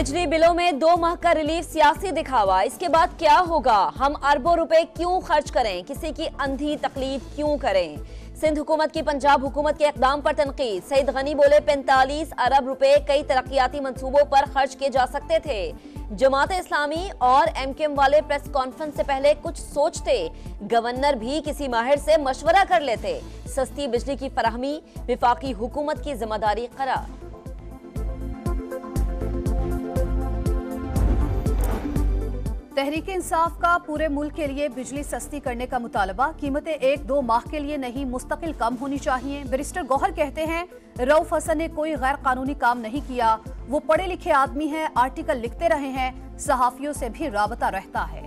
बिजली बिलों में 2 माह का रिलीफ सियासी दिखावा, इसके बाद क्या होगा? हम अरबों रुपए क्यों खर्च करें? किसी की अंधी तकलीफ क्यों करें? सिंध हुकूमत की पंजाब हुकूमत के इकदाम पर तनकीद। सईद गनी बोले 45 अरब रुपए कई तरक्याती मंसूबों पर खर्च किए जा सकते थे। जमात इस्लामी और एमकेएम वाले प्रेस कॉन्फ्रेंस से पहले कुछ सोचते, गवर्नर भी किसी माहिर से मशवरा कर लेते। सस्ती बिजली की फराहमी विफाकी हुकूमत की जिम्मेदारी करार। तहरीक इंसाफ का पूरे मुल्क के लिए बिजली सस्ती करने का मुतालबा। कीमतें 1-2 माह के लिए नहीं, मुस्तकिल कम होनी चाहिए। बैरिस्टर गौहर कहते हैं रऊफ हसन ने कोई गैर कानूनी काम नहीं किया, वो पढ़े लिखे आदमी हैं, आर्टिकल लिखते रहे हैं, सहाफियों से भी राबता रहता है।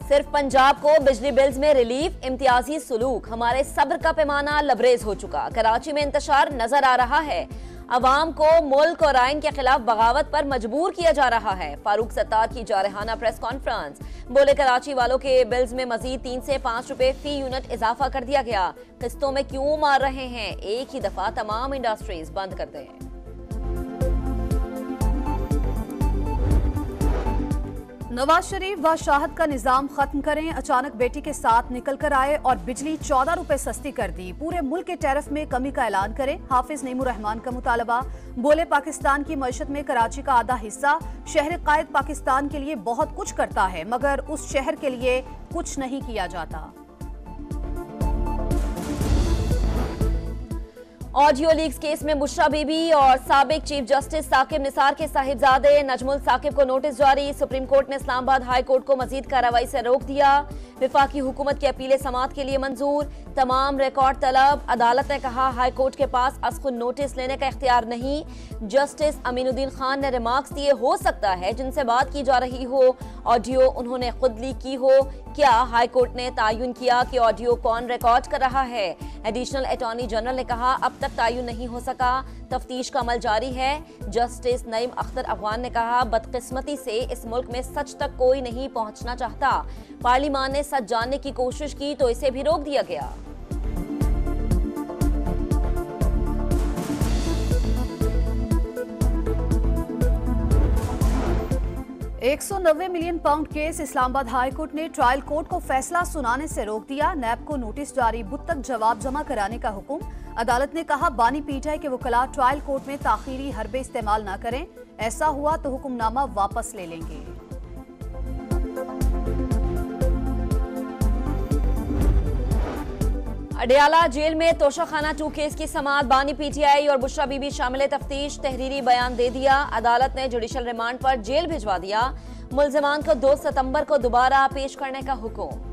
सिर्फ पंजाब को बिजली बिल्स में रिलीफ, इम्तियाजी सुलूक, हमारे सब्र का पैमाना लबरेज हो चुका। कराची में इंतशार नजर आ रहा है। अवाम को मुल्क और आइन के खिलाफ बगावत पर मजबूर किया जा रहा है। फारूक सत्तार की जारहाना प्रेस कॉन्फ्रेंस। बोले कराची वालों के बिल्स में मजीद 3 से 5 रुपए फी यूनिट इजाफा कर दिया गया। किस्तों में क्यों मार रहे हैं? एक ही दफा तमाम इंडस्ट्रीज बंद कर दें। नवाज शरीफ व शाहद का निजाम खत्म करें। अचानक बेटी के साथ निकल कर आए और बिजली 14 रुपए सस्ती कर दी। पूरे मुल्क के टैरिफ में कमी का ऐलान करें। हाफिज नईमुर रहमान का मुतालबा। बोले पाकिस्तान की मईशत में कराची का आधा हिस्सा। शहर कायद पाकिस्तान के लिए बहुत कुछ करता है, मगर उस शहर के लिए कुछ नहीं किया जाता। ऑडियो लीक्स केस में बुशरा बीबी और साबिक चीफ जस्टिस साकिब निसार के साहिबजादे नजमुल साकिब को नोटिस जारी। सुप्रीम कोर्ट ने इस्लामाबाद हाई कोर्ट को मजीद कार्रवाई से रोक दिया। विफाकी हुकूमत की अपीलें समाअत के लिए मंजूर। तमाम रिकॉर्ड तलब। अदालत ने कहा हाई कोर्ट के पास असखुद नोटिस लेने का इख्तियार नहीं। जस्टिस अमीनुद्दीन खान ने रिमार्क्स दिए, हो सकता है जिनसे बात की जा रही हो ऑडियो उन्होंने खुद लीक की हो। क्या हाई कोर्ट ने तायुन किया कि ऑडियो कौन रिकॉर्ड कर रहा है? एडिशनल अटॉर्नी जनरल ने कहा अब तक तायुन नहीं हो सका, तफ्तीश का अमल जारी है। जस्टिस नईम अख्तर अफगान ने कहा बदकिस्मती से इस मुल्क में सच तक कोई नहीं पहुंचना चाहता। पार्लियामान ने सच जानने की कोशिश की तो इसे भी रोक दिया गया। £190 million case. Islamabad high court ने ट्रायल कोर्ट को फैसला सुनाने से रोक दिया। नैब को नोटिस जारी, बुध तक जवाब जमा कराने का हुक्म। अदालत ने कहा बानी पीटीआई के वकला ट्रायल कोर्ट में ताखीरी हरबे इस्तेमाल न करें, ऐसा हुआ तो हुक्मनामा वापस ले लेंगे। अडयाला जेल में तोशाखाना 2 केस की समाअत। बानी पीटीआई और बुशरा बीबी शामिल तफ्तीश। तहरीरी बयान दे दिया। अदालत ने जुडिशल रिमांड पर जेल भिजवा दिया। मुल्जिमान को 2 सितंबर को दोबारा पेश करने का हुक्म।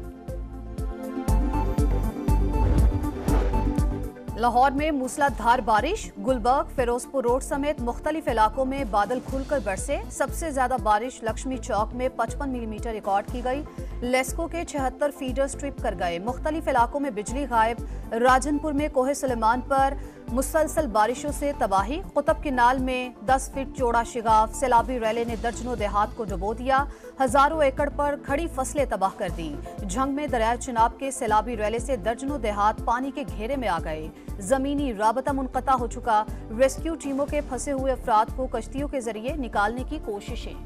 लाहौर में मूसलाधार बारिश। गुलबर्ग, फिरोजपुर रोड समेत मुख्तलिफ इलाकों में बादल खुलकर बरसे। सबसे ज्यादा बारिश लक्ष्मी चौक में 55 मिलीमीटर रिकॉर्ड की गई। लेस्को के 76 फीडर्स ट्रिप कर गए। मुख्तलिफ इलाकों में बिजली गायब। राजनपुर में कोहे सुलेमान पर मुसलसल बारिशों से तबाही। कुतुब किनाल में 10 फीट चौड़ा शिगाफ। सैलाबी रैले ने दर्जनों देहात को डुबो दिया। हजारों एकड़ पर खड़ी फसलें तबाह कर दी। झंग में दरिया चिनाब के सैलाबी रैले से दर्जनों देहात पानी के घेरे में आ गए। जमीनी राबता मुनक़ता हो चुका। रेस्क्यू टीमों के फंसे हुए अफराद को कश्तियों के जरिए निकालने की कोशिशें।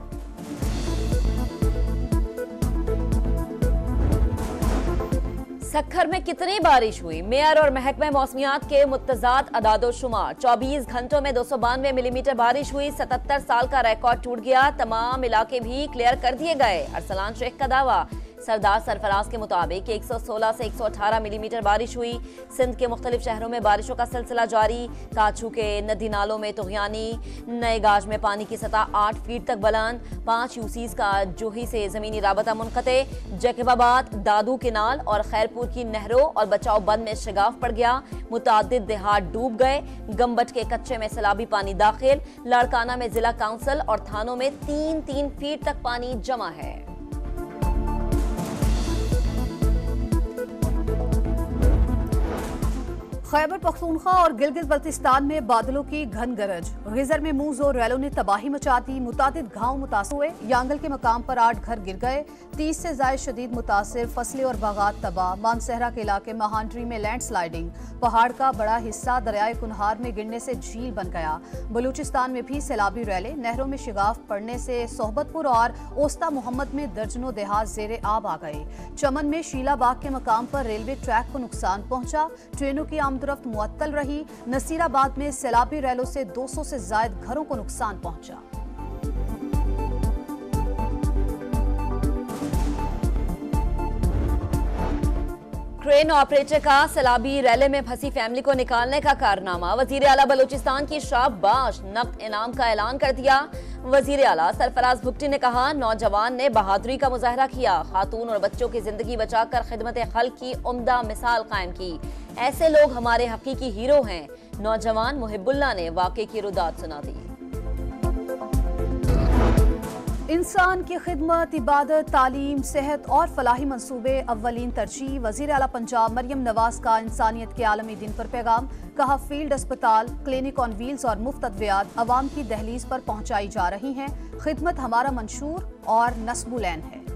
सक्खर में कितनी बारिश हुई? मेयर और महकमे मौसमियात के मुत्तज़ाद अदादो शुमार। 24 घंटों में 292 मिलीमीटर बारिश हुई। 77 साल का रिकॉर्ड टूट गया। तमाम इलाके भी क्लियर कर दिए गए। अरसलान शेख का दावा। सरदार सरफराज के मुताबिक 116 से 118 मिलीमीटर बारिश हुई। सिंध के मुख्तलिफ शहरों में बारिशों का सिलसिला जारी। काछू के नदी नालों में तुगयानी। नए गाज में पानी की सतह 8 फीट तक बुलंद। 5 यूसीज का जोही से जमीनी राबता मुनक़ते। जैकबाबाद, दादू किनाल और खैरपुर की नहरों और बचाव बंद में शिगाफ पड़ गया। मुतादिद देहात डूब गए। गम्बट के कच्चे में सैलाबी पानी दाखिल। लाड़काना में जिला काउंसिल और थानों में 3-3 फीट तक पानी जमा है। खैबर पख्तूनख्वा और गिलगित बल्तिस्तान में बादलों की घन गरज। गिजर में मूज और रैलों ने तबाही मचा दी। मुतादिद गांव मुतासर हुए। यांगल के मकाम पर 8 घर गिर गए। 30 से ज्यादा शदीद मुतासिर। फसलें और बागात तबाह। मानसहरा के इलाके महांड्री में लैंडस्लाइडिंग। पहाड़ का बड़ा हिस्सा दरियाए कुनहार में गिरने से झील बन गया। बलूचिस्तान में भी सैलाबी रैले। नहरों में शिगाफ पड़ने से सोहबतपुर और ओस्ता मोहम्मद में दर्जनों देहात जेरे आब आ गए। चमन में शीला बाग के मकाम पर रेलवे ट्रैक को नुकसान पहुंचा। ट्रेनों की आमदरफ्त मुअत्तल रही। नसीराबाद में सैलाबी रैलों से 200 से ज्यादा घरों को नुकसान पहुंचा। क्रेन ऑपरेटर का सैलाबी रैले में फंसी फैमिली को निकालने का कारनामा। वजीर आला बलूचिस्तान की शाबाश, नकद इनाम का ऐलान कर दिया। वजीर आला सरफराज भुट्टी ने कहा, नौजवान ने बहादुरी का मुजाहरा किया। खातून और बच्चों की जिंदगी बचाकर खिदमत खल्क की उम्दा मिसाल कायम की। ऐसे लोग हमारे हकीकी हीरो हैं। नौजवान मुहिबुल्लाह ने वाकई की रुदात सुना दी। इंसान की खिदमत, इबादत, तालीम, सेहत और फलाही मंसूबे अव्वलीन तरजीह। वजीर आला पंजाब मरियम नवाज का इंसानियत के आलमी दिन पर पैगाम। कहा, फील्ड अस्पताल, क्लिनिक ऑन व्हील्स और मुफ्त अद्वियात अवाम की दहलीज पर पहुंचाई जा रही हैं। खिदमत हमारा मंशूर और नस्बुलैन है।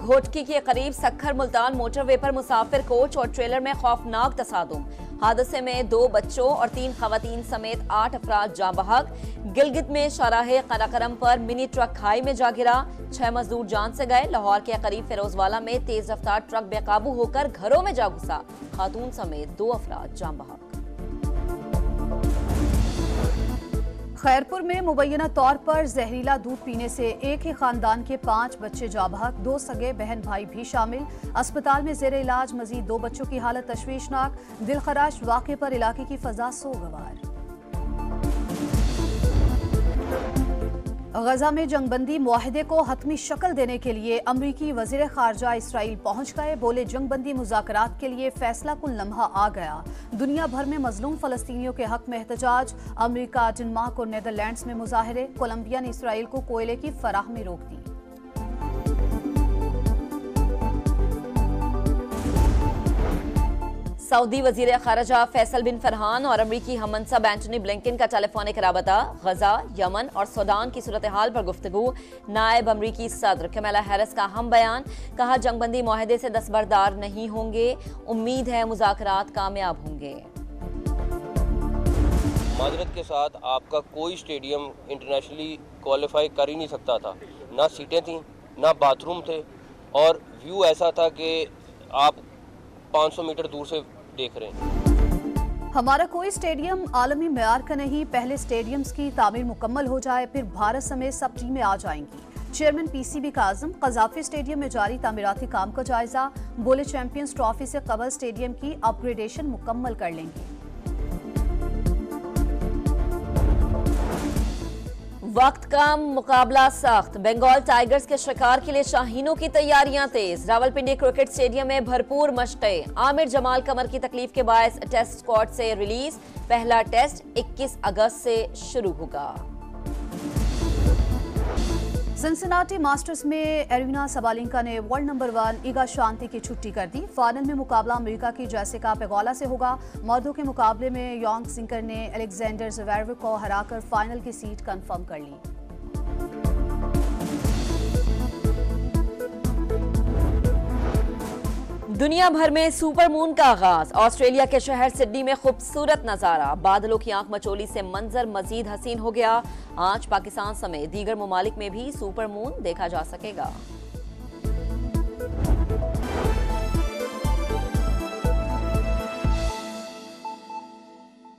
घोटकी के करीब सक्खर मुल्तान मोटरवे पर मुसाफिर कोच और ट्रेलर में खौफनाक तसादुम। हादसे में 2 बच्चों और 3 खवातीन समेत 8 अफराद जाँ बहक। गिलगित में शाहराहे कराकरम पर मिनी ट्रक खाई में जा गिरा। 6 मजदूर जान से गए। लाहौर के करीब फिरोजवाला में तेज रफ्तार ट्रक बेकाबू होकर घरों में जा घुसा। खातून समेत 2 अफराद जाँ बहक। खैरपुर में मुबैना तौर पर जहरीला दूध पीने से एक ही खानदान के 5 बच्चे जाँ बहक। 2 सगे बहन भाई भी शामिल। अस्पताल में जेर इलाज मजीद 2 बच्चों की हालत तशवीशनाक। दिलखराश वाक़े पर इलाके की फजा सोगवार। गजा में जंगबंदी मुआहदे को हतमी शक्ल देने के लिए अमरीकी वजीर खारजा इसराइल पहुंच गए। बोले, जंगबंदी मुज़ाकरात के लिए फैसला कुल लम्हा आ गया। दुनिया भर में मजलूम फलस्तीनियों के हक में एहतजाज। अमरीका, डेनमार्क और नीदरलैंड्स में मुजाहरे। कोलंबिया ने इसराइल को कोयले की फराहमी रोक दी। सऊदी वजीर खारजा फैसल बिन फरहान और अमरीकी हममनसब एंटनी ब्लिंकन का टेलीफोनिक राबता। गजा, यमन और सूडान की सूरत हाल पर गुफ्तगू। नायब अमरीकी सदर कमला हैरिस का हम बयान। कहा, जंगबंदी मुआहदे से दस्तबरदार नहीं होंगे। उम्मीद है मुज़ाकरात कामयाब होंगे। माजरत के साथ आपका कोई स्टेडियम इंटरनेशनली क्वालिफाई कर ही नहीं सकता था। ना सीटें थी, ना बाथरूम थे, और व्यू ऐसा था कि आप 500 मीटर दूर से देख रहे हैं। हमारा कोई स्टेडियम आलमी मेयार का नहीं। पहले स्टेडियम्स की तामीर मुकम्मल हो जाए, फिर भारत समेत सब टीमें आ जाएंगी। चेयरमैन पीसीबी काज़म कज़ाफी स्टेडियम में जारी तामीराती काम का जायजा। बोले, चैंपियंस ट्रॉफी से कबल स्टेडियम की अपग्रेडेशन मुकम्मल कर लेंगे। वक्त कम, मुकाबला सख्त। बंगाल टाइगर्स के शिकार के लिए शाहीनों की तैयारियां तेज। रावलपिंडी क्रिकेट स्टेडियम में भरपूर मशक़ें। आमिर जमाल कमर की तकलीफ के बायस टेस्ट स्क्वाड से रिलीज। पहला टेस्ट 21 अगस्त से शुरू होगा। सिंसिनाटी मास्टर्स में एरिना सबालेंका ने वर्ल्ड नंबर 1 ईगा शांति की छुट्टी कर दी। फाइनल में मुकाबला अमेरिका की जेसिका पेगोला से होगा। मर्दों के मुकाबले में योंग सिंकर ने अलेक्जेंडर ज़वेरेव को हराकर फाइनल की सीट कंफर्म कर ली। दुनिया भर में सुपर मून का आगाज। ऑस्ट्रेलिया के शहर सिडनी में खूबसूरत नजारा। बादलों की आंख मचोली से मंजर मजीद हसीन हो गया। आज पाकिस्तान समेत दीगर ममालिक में भी सुपर मून देखा जा सकेगा।